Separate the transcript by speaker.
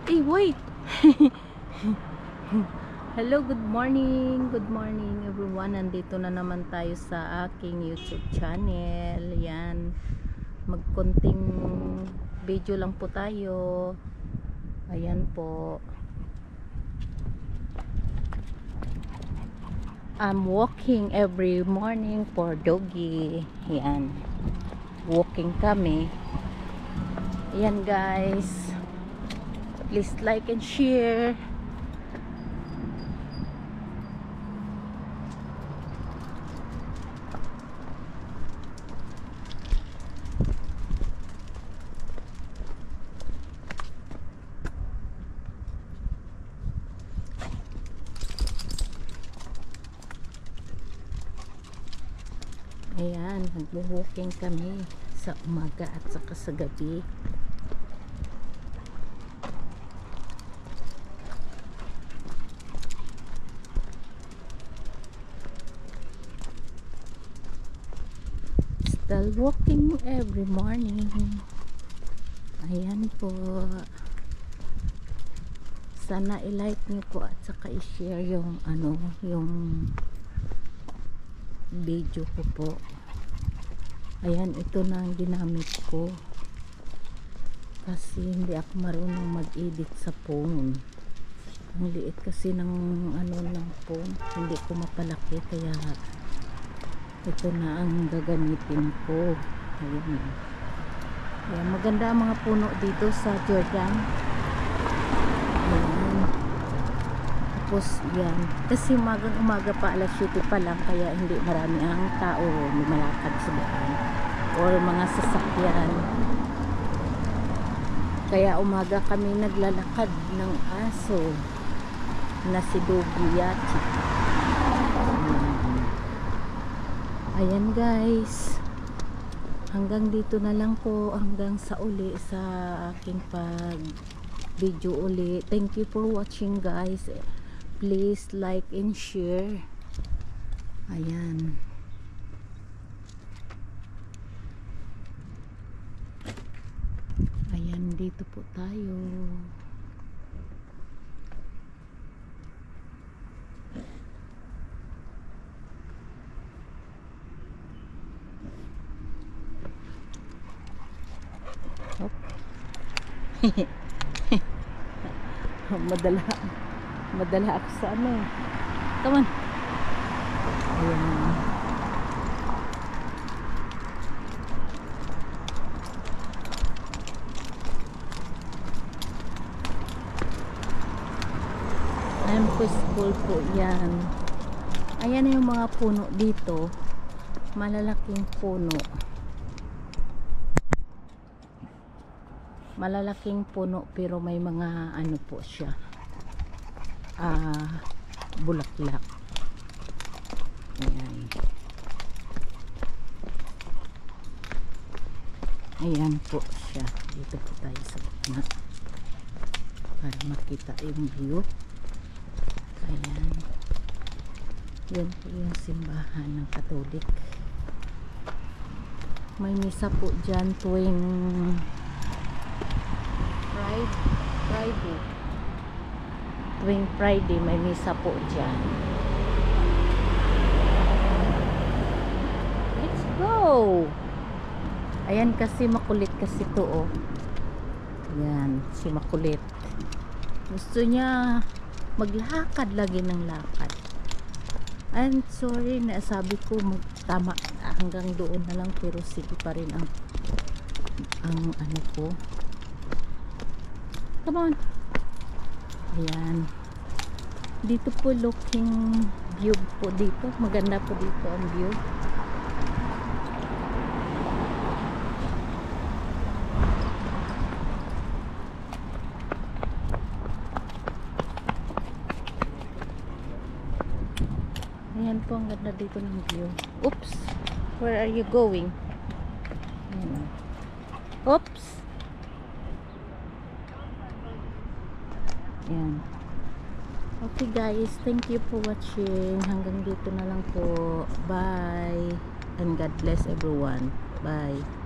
Speaker 1: Hey, wait! Hello, good morning. Good morning everyone. Nandito na naman tayo sa aking YouTube channel. Yan. Magkonting video lang po tayo. Ayan po. I'm walking every morning for doggy. Yan. Walking kami. Ayan guys. Please like and share. Ayan, nagwo-walking kami sa umaga at saka sa gabi. Still walking every morning. Ayan po. Sana i-like niyo po at saka i-share yung yung video ko po. Ayan, ito na ang ginamit ko. Kasi hindi ako marunong mag-edit sa phone. Ang liit kasi ng ng phone. Hindi ko mapalaki kaya ito na ang gagamitin ko. Ayan. Ayan, maganda ang mga puno dito sa Jordan. Ayan. Tapos yan. Kasi umaga pa, alas 7 pa lang, kaya hindi marami ang tao lumalakad sa daan or mga sasakyan. Kaya umaga kami naglalakad ng aso na si Dogiyachi. Ayan guys, hanggang dito na lang po, hanggang sa uli sa aking pag video uli. Thank you for watching guys. Please like and share. Ayan. Ayan, dito po tayo. madala ako sa come on. Ayan. Ayan po, school po yan. Ayan yung mga puno dito, malalaking puno. Malalaking puno pero may mga po siya, bulaklak. Ayan. Ayan po siya. Dito po tayo sa gitna para makita yung view. Ayan. Yan po yung simbahan ng Katolik. May misa po dyan tuwing Friday. Tuwing Friday may misa po dyan. Let's go! Ayan kasi makulit kasi to Ayan, si makulit. Gusto niya maglakad lagi ng lakad. I'm sorry na sabi ko tama hanggang doon na lang, pero sige pa rin ang ko. Come on. Ayan. Dito po looking view po dito. Maganda po dito ang view. Ayan po, ang ganda dito ng view. Oops. Where are you going? Ayan. Oops. Ayan. Okay guys, thank you for watching. Hanggang dito na lang po. Bye. And God bless everyone. Bye.